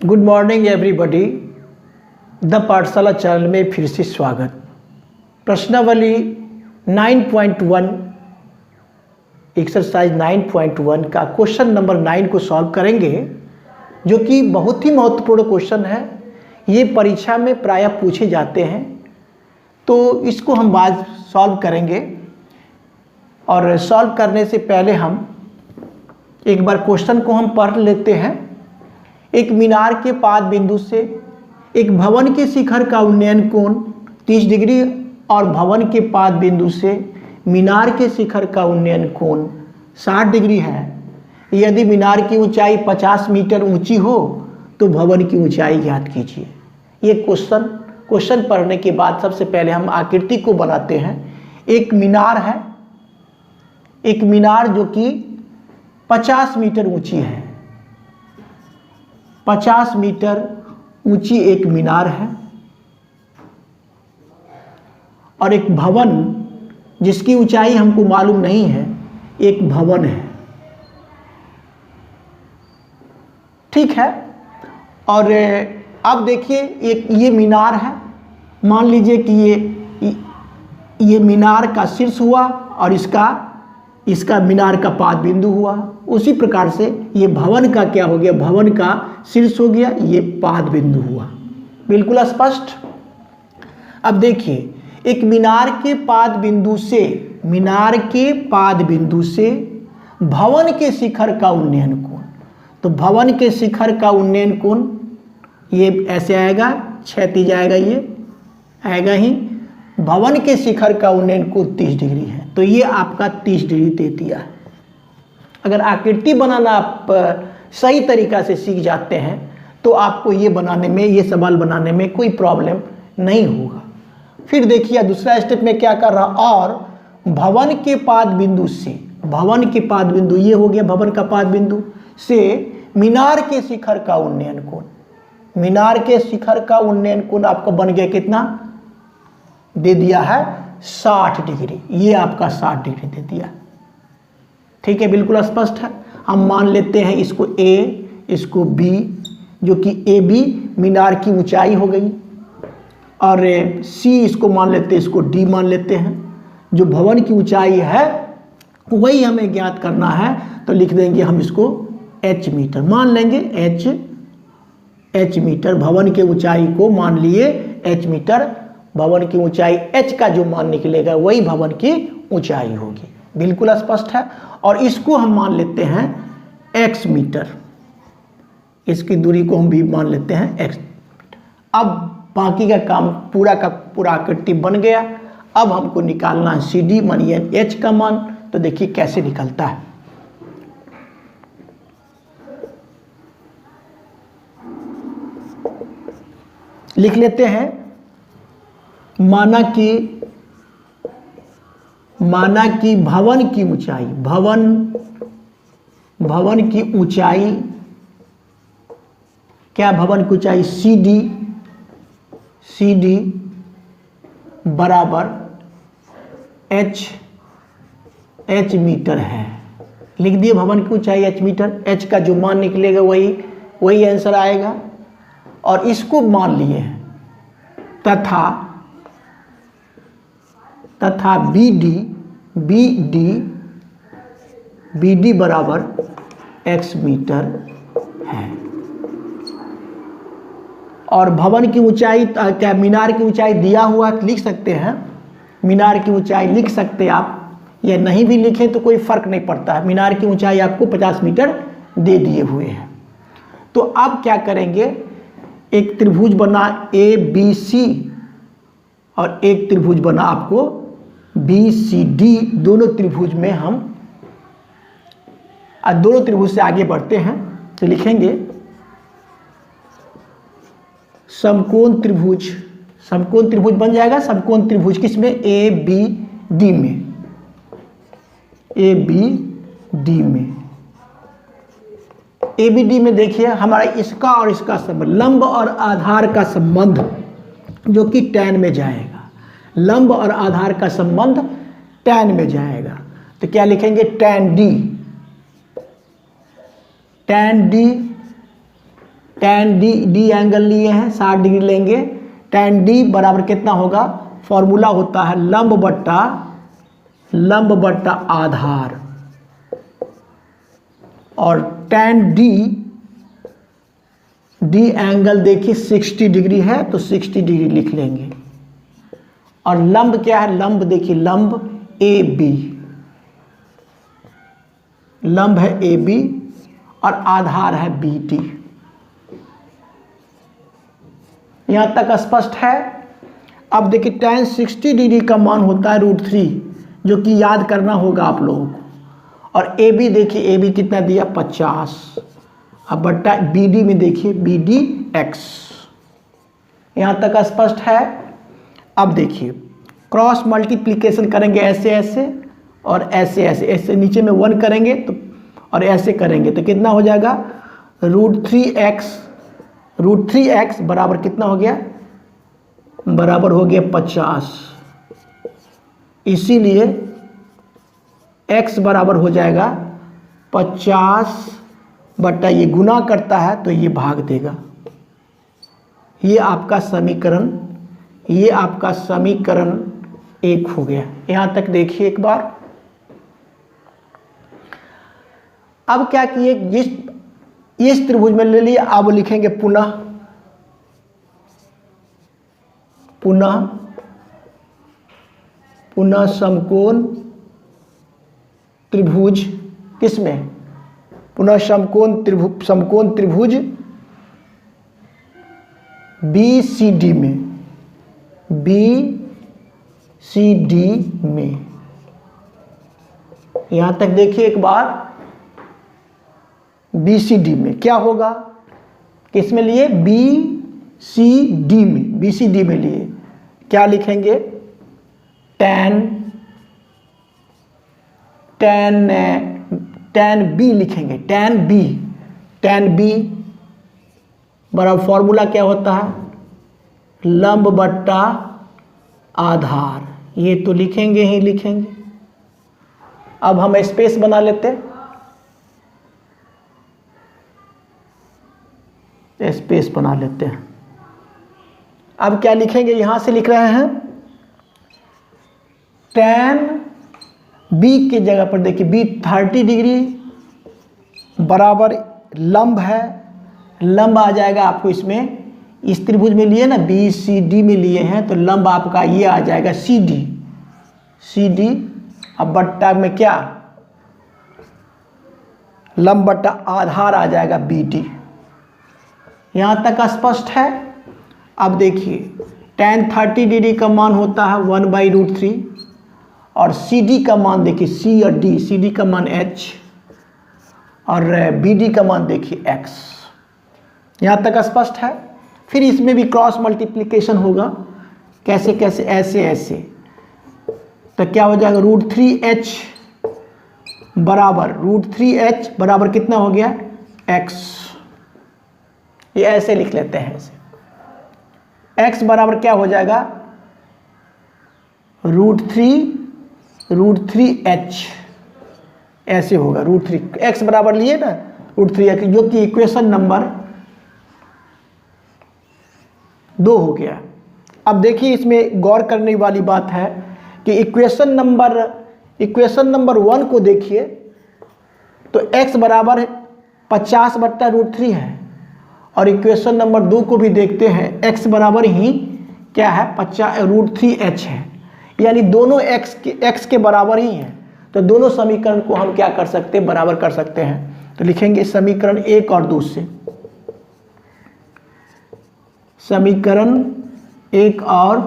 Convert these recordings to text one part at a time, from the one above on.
Good morning everybody. The पाठशाला channel में फिर से स्वागत। प्रश्नावली 9.1 एक्सरसाइज 9.1 का क्वेश्चन नंबर 9 को सॉल्व करेंगे, जो कि बहुत ही महत्वपूर्ण क्वेश्चन है। ये परीक्षा में प्रायः पूछे जाते हैं, तो इसको हम बाद सॉल्व करेंगे। और सॉल्व करने से पहले हम एक बार क्वेश्चन को हम पढ़ लेते हैं। एक मीनार के पाद बिंदु से एक भवन के शिखर का उन्नयन कोण 30 डिग्री और भवन के पाद बिंदु से मीनार के शिखर का उन्नयन कोण 60 डिग्री है। यदि मीनार की ऊंचाई 50 मीटर ऊंची हो तो भवन की ऊंचाई ज्ञात कीजिए। ये क्वेश्चन पढ़ने के बाद सबसे पहले हम आकृति को बनाते हैं। एक मीनार है, एक मीनार जो कि 50 मीटर ऊंची है। 50 मीटर ऊंची एक मीनार है और एक भवन जिसकी ऊंचाई हमको मालूम नहीं है, एक भवन है। ठीक है। और अब देखिए, एक ये मीनार है। मान लीजिए कि ये मीनार का शीर्ष हुआ और इसका मीनार का पाद बिंदु हुआ। उसी प्रकार से ये भवन का क्या हो गया, भवन का शीर्ष हो गया, ये पाद बिंदु हुआ। बिल्कुल स्पष्ट। अब देखिए, एक मीनार के पाद बिंदु से भवन के शिखर का उन्नयन कोण, तो भवन के शिखर का उन्नयन कोण ये ऐसे आएगा, क्षैतिज आएगा, ये आएगा ही। भवन के शिखर का उन्नयन कोण 30 डिग्री है, तो ये आपका 30 डिग्री दे दिया है। अगर आकृति बनाना आप सही तरीका से सीख जाते हैं तो आपको ये सवाल बनाने में कोई प्रॉब्लम नहीं होगा। फिर देखिए दूसरा स्टेप में क्या कर रहा, और भवन के पाद बिंदु ये हो गया भवन का पाद बिंदु से मीनार के शिखर का उन्नयन कोण। मीनार के शिखर का उन्नयन कोण आपको बन गया कितना दे दिया है, 60 डिग्री। ये आपका 60 डिग्री दे दिया। ठीक है, बिल्कुल स्पष्ट है। हम मान लेते हैं इसको A, इसको B, जो कि AB मीनार की ऊंचाई हो गई, और C इसको मान लेते हैं, इसको D मान लेते हैं। जो भवन की ऊंचाई है वही हमें ज्ञात करना है, तो लिख देंगे हम इसको H मीटर मान लेंगे। H मीटर, भवन के ऊंचाई को मान लिए H मीटर। भवन की ऊंचाई H का जो मान निकलेगा वही भवन की ऊंचाई होगी। बिल्कुल स्पष्ट है। और इसको हम मान लेते हैं X मीटर। इसकी दूरी को हम भी मान लेते हैं X। अब बाकी का काम पूरा का पूरा आकृति बन गया। अब हमको निकालना है CD मानिए H का मान। तो देखिए कैसे निकलता है। लिख लेते हैं, माना कि भवन की ऊंचाई क्या, भवन की ऊंचाई CD बराबर H मीटर है। लिख दिए भवन की ऊंचाई H मीटर। H का जो मान निकलेगा वही आंसर आएगा। और इसको मान लिए हैं तथा BD बराबर X मीटर है। और भवन की ऊंचाई क्या, मीनार की ऊंचाई दिया हुआ लिख सकते हैं। मीनार की ऊंचाई लिख सकते हैं आप, या नहीं भी लिखें तो कोई फर्क नहीं पड़ता है। मीनार की ऊंचाई आपको 50 मीटर दे दिए हुए हैं। तो अब क्या करेंगे, एक त्रिभुज बना ABC और एक त्रिभुज बना आपको BCD। दोनों त्रिभुज में हम दोनों त्रिभुज से आगे बढ़ते हैं, तो लिखेंगे समकोण त्रिभुज बन जाएगा। समकोण त्रिभुज किसमें, ABD में। ABD में देखिए हमारा इसका और इसका संबंध, लंब और आधार का संबंध जो कि tan में जाएगा। लंब और आधार का संबंध tan में जाएगा। तो क्या लिखेंगे, tan D tan D angle लिए हैं, 60 डिग्री लेंगे। tan डी बराबर कितना होगा, फॉर्मूला होता है लंब बट्टा आधार, और tan डी एंगल देखिए 60 डिग्री है तो 60 डिग्री लिख लेंगे। और लंब क्या है, लंब देखिए लंब AB, लंब है AB और आधार है BD। यहां तक स्पष्ट है। अब देखिए tan 60 डिग्री का मान होता है √3, जो कि याद करना होगा आप लोगों को। और AB देखिए AB कितना दिया 50, अब बट्टा BD में देखिए BDX। यहां तक स्पष्ट है। अब देखिए क्रॉस मल्टीप्लिकेशन करेंगे ऐसे ऐसे और ऐसे ऐसे, ऐसे नीचे में 1 करेंगे तो और ऐसे करेंगे तो कितना हो जाएगा, √3x बराबर कितना हो गया, बराबर हो गया 50। इसीलिए x बराबर हो जाएगा 50 बट्टा, ये गुना करता है तो ये भाग देगा। ये आपका समीकरण 1 हो गया। यहां तक देखिए एक बार। अब क्या किए, इस त्रिभुज में ले लिए, अब लिखेंगे पुनः समकोण त्रिभुज, किसमें, पुनः समकोण त्रिभुज BCD में। यहां तक देखिए एक बार, BCD में क्या होगा, किसमें लिए, BCD में लिए, क्या लिखेंगे, tan B लिखेंगे, tan B बराबर फॉर्मूला क्या होता है, लंब बट्टा आधार। ये तो लिखेंगे ही लिखेंगे। अब हम स्पेस बना लेते हैं, स्पेस बना लेते हैं। अब क्या लिखेंगे, यहां से लिख रहे हैं tan B की जगह पर देखिए B 30 डिग्री बराबर लंब है, लंब आ जाएगा आपको इसमें, इस त्रिभुज में लिए ना BCD में लिए हैं तो लंब आपका ये आ जाएगा CD। अब बट्टा में क्या, लंब बट्टा आधार आ जाएगा BD। यहां तक स्पष्ट है। अब देखिए tan 30 डिग्री का मान होता है 1/√3 और CD का मान देखिए C और D, CD का मान H और BD का मान देखिए X। यहाँ तक स्पष्ट है। फिर इसमें भी क्रॉस मल्टीप्लिकेशन होगा, कैसे कैसे, ऐसे ऐसे, तो क्या हो जाएगा, √3h बराबर कितना हो गया, x। ये ऐसे लिख लेते हैं, ऐसे x बराबर क्या हो जाएगा, √3h, ऐसे होगा, √3 x बराबर लिए ना √3h, जो कि इक्वेशन नंबर 2 हो गया। अब देखिए इसमें गौर करने वाली बात है कि इक्वेशन नंबर 1 को देखिए तो x बराबर 50/√3 है, और इक्वेशन नंबर 2 को भी देखते हैं, x बराबर ही क्या है, √3h है, यानी दोनों x के बराबर ही हैं। तो दोनों समीकरण को हम क्या कर सकते हैं, बराबर कर सकते हैं। तो लिखेंगे समीकरण 1 और 2 से, समीकरण 1 और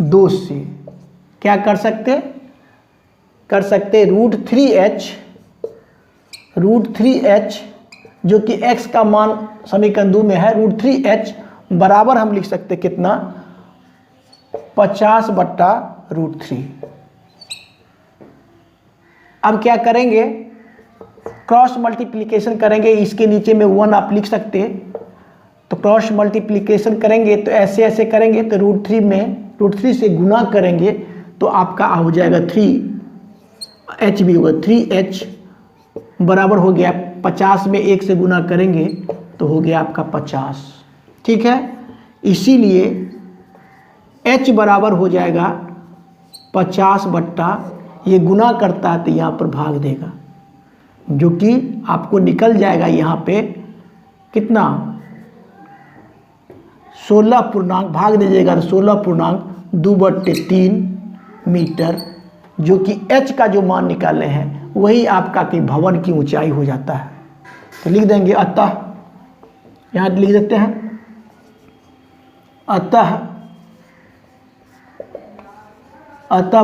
2 से क्या कर सकते, √3h जो कि x का मान समीकरण 2 में है, √3h बराबर हम लिख सकते कितना, 50/√3। अब क्या करेंगे, क्रॉस मल्टीप्लिकेशन करेंगे, इसके नीचे में 1 आप लिख सकते हैं। तो क्रॉस मल्टीप्लिकेशन करेंगे तो ऐसे ऐसे करेंगे, तो √3 से गुना करेंगे तो आपका हो जाएगा 3h भी होगा, 3h बराबर हो गया 50 में 1 से गुना करेंगे तो हो गया आपका 50। ठीक है, इसीलिए h बराबर हो जाएगा 50 बट्टा, ये गुना करता है तो यहाँ पर भाग देगा, जो कि आपको निकल जाएगा यहाँ पे कितना 16 पूर्णांक, भाग दीजिएगा तो 16.2/3 मीटर, जो कि h का जो मान निकाले हैं वही आपका कि भवन की ऊंचाई हो जाता है। तो लिख देंगे अतः, यहाँ लिख देते हैं अतः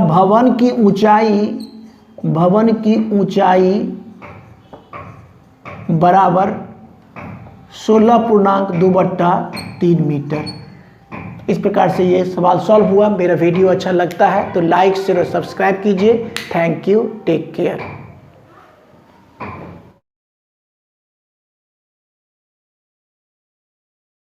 भवन की ऊंचाई बराबर 16.2/3 मीटर। इस प्रकार से ये सवाल सॉल्व हुआ। मेरा वीडियो अच्छा लगता है तो लाइक शेयर और सब्सक्राइब कीजिए। Thank you, take care.